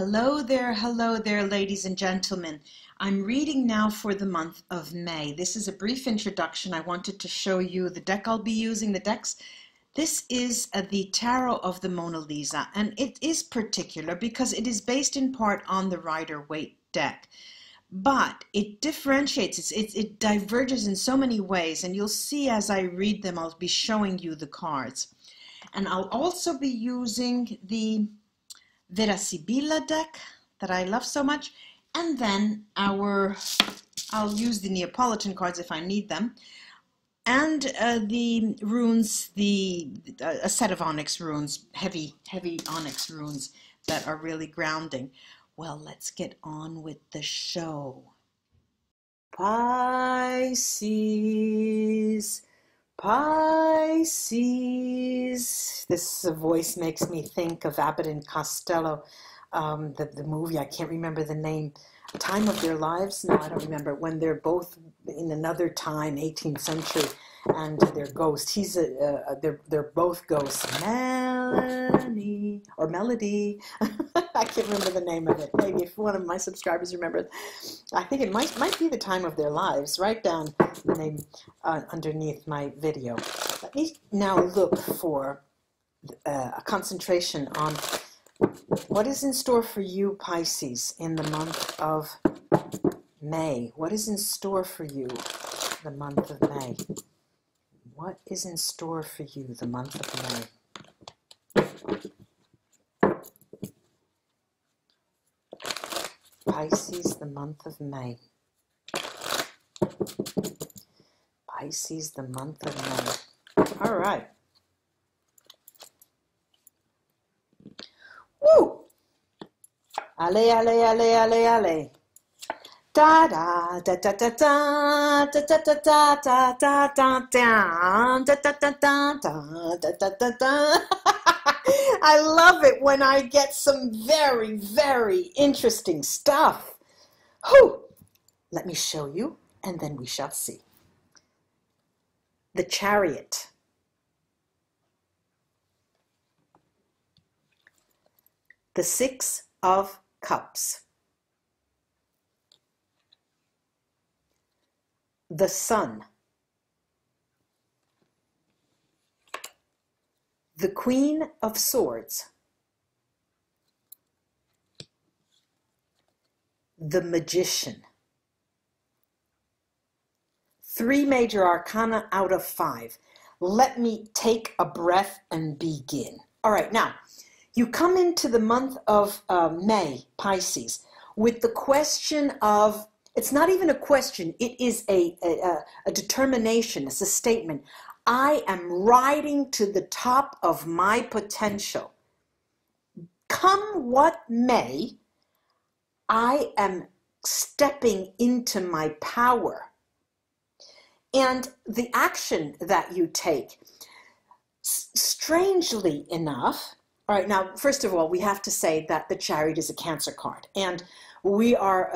hello there, ladies and gentlemen. I'm reading now for the month of May. This is a brief introduction. I wanted to show you the deck I'll be using, the decks. This is the Tarot of the Mona Lisa, and it is particular because it is based in part on the Rider-Waite deck. But it differentiates, it diverges in so many ways, and you'll see as I read them, I'll be showing you the cards. And I'll also be using the VERA SIBILLA deck that I love so much, and then I'll use the Neapolitan cards if I need them, and the runes, a set of onyx runes, heavy onyx runes that are really grounding. Well, let's get on with the show. Pisces, Pisces. This voice makes me think of Abbott and Costello, the movie. I can't remember the name. Time of Their Lives? No, I don't remember. When they're both in another time, 18th century, and they're ghosts. They're both ghosts. Melanie or Melody. I can't remember the name of it. Maybe if one of my subscribers remembers. I think it might be The Time of Their Lives. Write down the name underneath my video. Let me now look for a concentration on what is in store for you, Pisces, in the month of May. What is in store for you, the month of May? What is in store for you, the month of May? Pisces, the month of May. Pisces, the month of May. All right. Woo! Ale, ale, ale, ale, ale. Da da da da da da da da da da da da da da da da da da da. I love it when I get some very, very interesting stuff. Whew! Let me show you, and then we shall see. The Chariot. The Six of Cups. The Sun. The Queen of Swords. The Magician. 3 major arcana out of 5. Let me take a breath and begin. All right, now, you come into the month of May, Pisces, with the question of, it's not even a question, it is a determination, it's a statement. I am riding to the top of my potential. Come what may, I am stepping into my power. And the action that you take, strangely enough, all right, now, first of all, we have to say that the Chariot is a Cancer card. And we are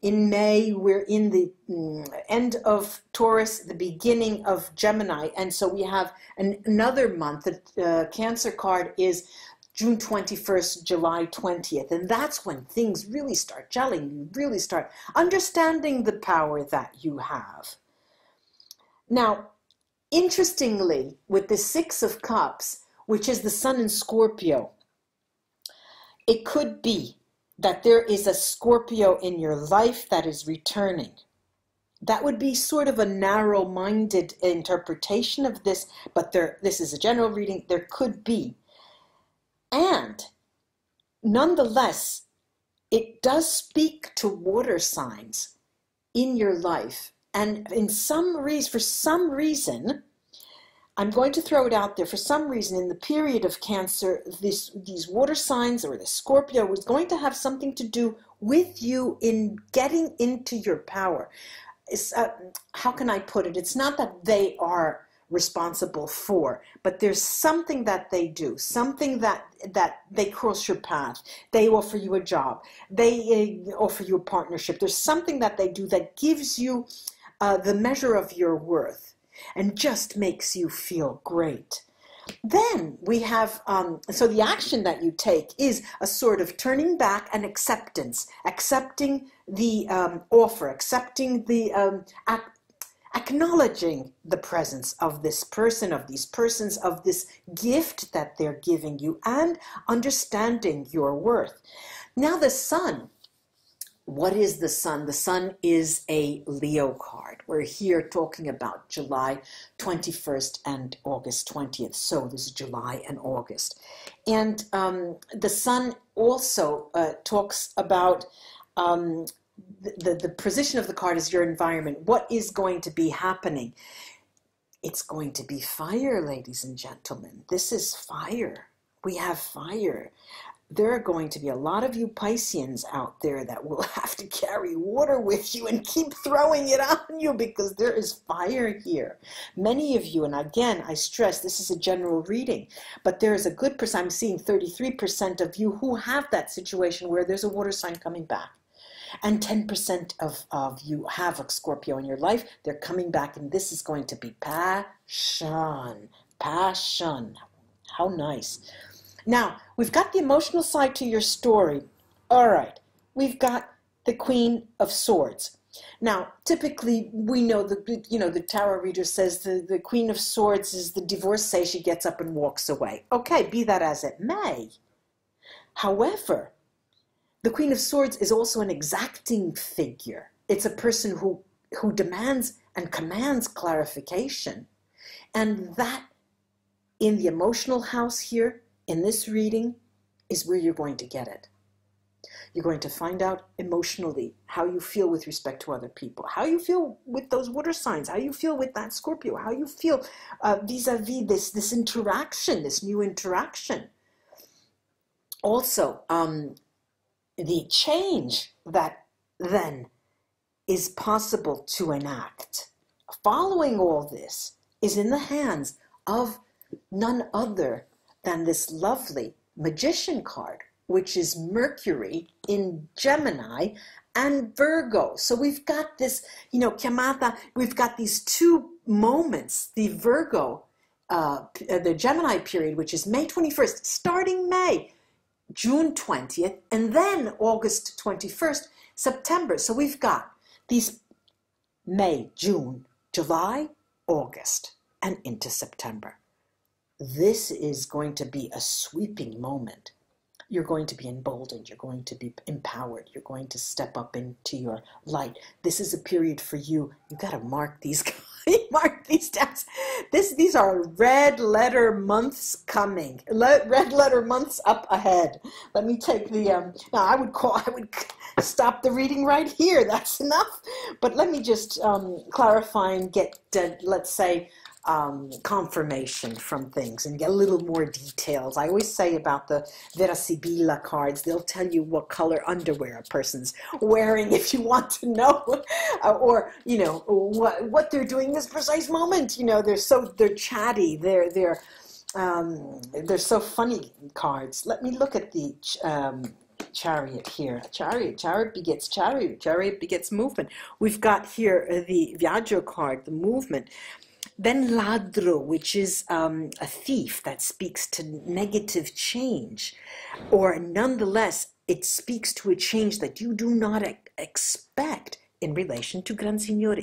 in May, we're in the end of Taurus, the beginning of Gemini. And so we have another month. The Cancer card is June 21st, July 20th. And that's when things really start gelling. You really start understanding the power that you have. Now, interestingly, with the Six of Cups, which is the Sun in Scorpio, it could be that there is a Scorpio in your life that is returning. That would be sort of a narrow-minded interpretation of this, but this is a general reading. There could be. And nonetheless, it does speak to water signs in your life. And for some reason, I'm going to throw it out there. For some reason, in the period of Cancer, these water signs or the Scorpio was going to have something to do with you in getting into your power. How can I put it? It's not that they are responsible for, but there's something that they do, something that they cross your path. They offer you a job. They offer you a partnership. There's something that they do that gives you the measure of your worth and just makes you feel great. Then we have, so the action that you take is a sort of turning back and acceptance, accepting the offer, accepting the, acknowledging the presence of this person, of these persons, of this gift that they're giving you, and understanding your worth. Now the sun. What is the sun? The sun is a Leo card. We're here talking about July 21st and August 20th. So this is July and August. And the sun also talks about the position of the card is your environment. What is going to be happening? It's going to be fire, ladies and gentlemen. This is fire. We have fire. There are going to be a lot of you Pisceans out there that will have to carry water with you and keep throwing it on you because there is fire here. Many of you, and again, I stress this is a general reading, but there is a good percent, I'm seeing 33% of you who have that situation where there's a water sign coming back. And 10% of you have a Scorpio in your life. They're coming back, and this is going to be passion. Passion. How nice. Now, we've got the emotional side to your story. All right, we've got the Queen of Swords. Now, typically, we know the tarot reader says the Queen of Swords is the divorcee. She gets up and walks away. Okay, be that as it may. However, the Queen of Swords is also an exacting figure. It's a person who demands and commands clarification. And that, in the emotional house here, in this reading, is where you're going to get it. You're going to find out emotionally how you feel with respect to other people, how you feel with those water signs, how you feel with that Scorpio, how you feel vis-a-vis this interaction, this new interaction. Also, the change that then is possible to enact following all this is in the hands of none other than this lovely Magician card, which is Mercury in Gemini and Virgo. So we've got this, chiamata, we've got these two moments, the Virgo, the Gemini period, which is May 21st, starting May, June 20th, and then August 21st, September. So we've got these May, June, July, August, and into September. This is going to be a sweeping moment. You're going to be emboldened. You're going to be empowered. You're going to step up into your light. This is a period for you. You got to mark these mark these steps. These are red letter months coming. Red letter months up ahead. Let me take the now I would stop the reading right here. That's enough. But let me just clarify and get let's say confirmation from things and get a little more details. I always say about the VERA SIBILLA cards, they'll tell you what color underwear a person's wearing if you want to know, or what they're doing this precise moment. They're chatty, they're so funny cards. Let me look at the Chariot here. Chariot begets chariot. Chariot begets movement. We've got here the Viaggio card, the movement. Then ladro, which is a thief that speaks to negative change, or nonetheless, it speaks to a change that you do not expect in relation to Gran Signore,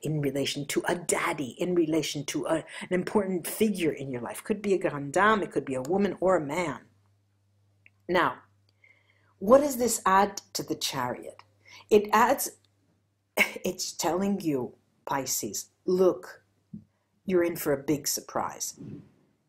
in relation to a daddy, in relation to an important figure in your life. Could be a grande dame, it could be a woman or a man. Now, what does this add to the Chariot? It's telling you, Pisces, look, you're in for a big surprise.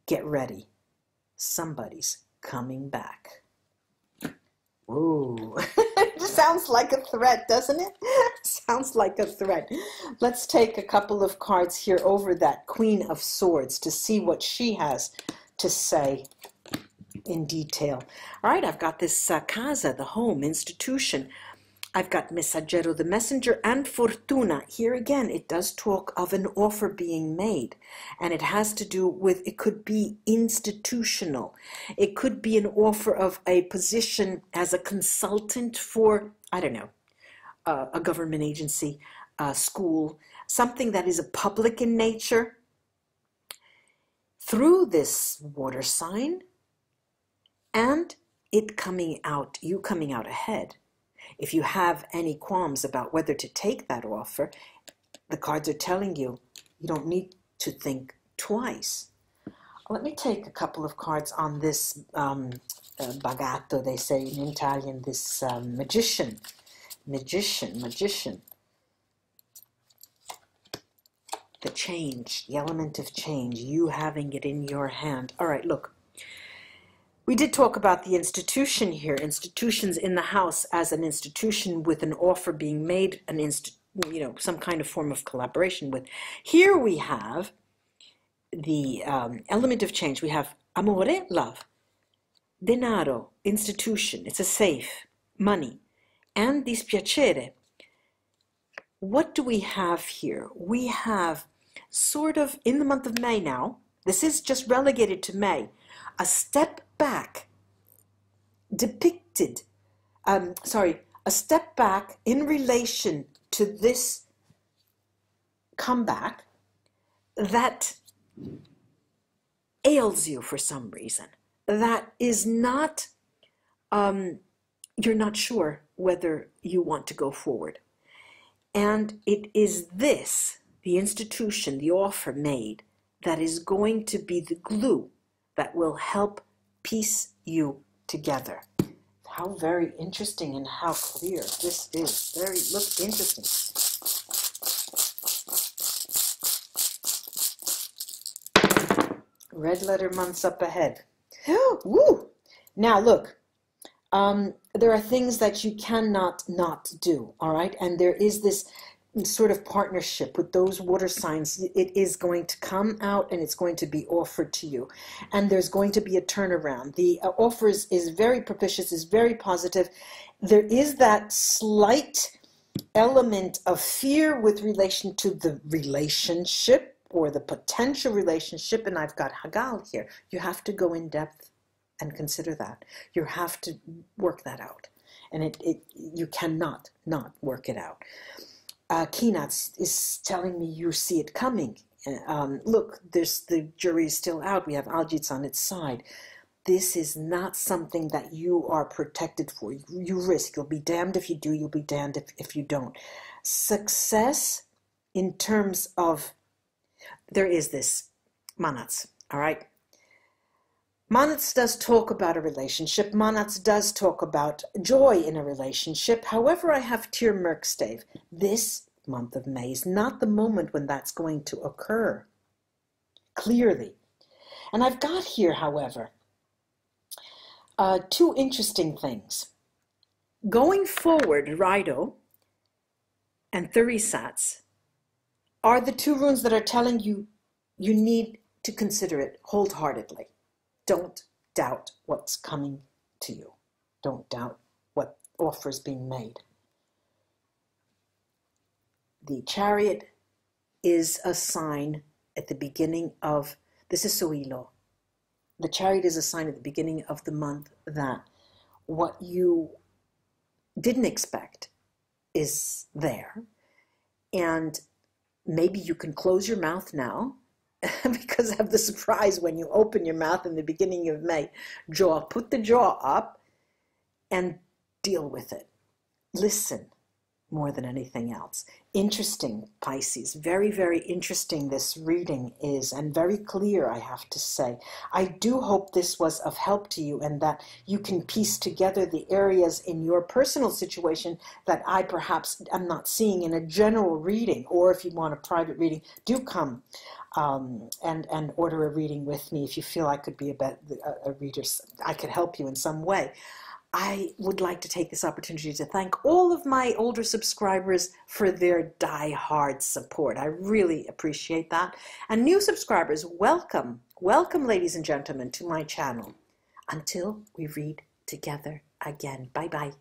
Get ready. Somebody's coming back. Ooh, it sounds like a threat, doesn't it? Sounds like a threat. Let's take a couple of cards here over that Queen of Swords to see what she has to say in detail. All right, I've got this casa, the home, institution. I've got Messaggero, the messenger, and Fortuna. Here again, it does talk of an offer being made, and it has to do with, it could be institutional. It could be an offer of a position as a consultant for, I don't know, a government agency, a school, something that is a public in nature. through this water sign and it coming out, you coming out ahead. If you have any qualms about whether to take that offer, the cards are telling you you don't need to think twice. Let me take a couple of cards on this bagatto, they say in Italian, this magician. The change, the element of change, you having it in your hand. All right, look. We did talk about the institution here, institutions in the house as an institution with an offer being made, some kind of form of collaboration with. Here we have the element of change. We have amore, love, denaro, institution, it's a safe, money, and dispiacere. What do we have here? We have sort of, in the month of May now, this is just relegated to May, a step back depicted, a step back in relation to this comeback that ails you for some reason, that is not, you're not sure whether you want to go forward. And it is this, the institution, the offer made, that is going to be the glue that will help piece you together. How very interesting and how clear this is. Look, interesting. Red letter months up ahead. Woo! Now look, there are things that you cannot not do, all right? And there is this sort of partnership with those water signs. It is going to come out and it's going to be offered to you. And there's going to be a turnaround. The offer is very propitious, is very positive. There is that slight element of fear with relation to the relationship or the potential relationship. And I've got Hagal here. You have to go in depth and consider that. You have to work that out. And you cannot not work it out. Keenats is telling me you see it coming. Look, the jury is still out. We have Aljits on its side. This is not something that you are protected for. You risk. You'll be damned if you do. You'll be damned if you don't. Success in terms of, there is this Manats, all right? Manats does talk about a relationship. Manats does talk about joy in a relationship. However, I have Tyr Merkstave. This month of May is not the moment when that's going to occur, clearly. And I've got here, however, two interesting things. Going forward, Raido and Thurisats are the two runes that are telling you you need to consider it wholeheartedly. Don't doubt what's coming to you. Don't doubt what offer is being made. The Chariot is a sign at the beginning of, this is Soilo. The Chariot is a sign at the beginning of the month that what you didn't expect is there. And maybe you can close your mouth now because of the surprise when you open your mouth in the beginning of May. Put the jaw up and deal with it. Listen more than anything else. Interesting, Pisces. Very, very interesting this reading is, and very clear, I have to say. I do hope this was of help to you and that you can piece together the areas in your personal situation that I perhaps am not seeing in a general reading, or if you want a private reading, do come and order a reading with me if you feel I could be a reader. I could help you in some way. I would like to take this opportunity to thank all of my older subscribers for their die-hard support. I really appreciate that. And new subscribers, welcome. Welcome, ladies and gentlemen, to my channel. Until we read together again. Bye-bye.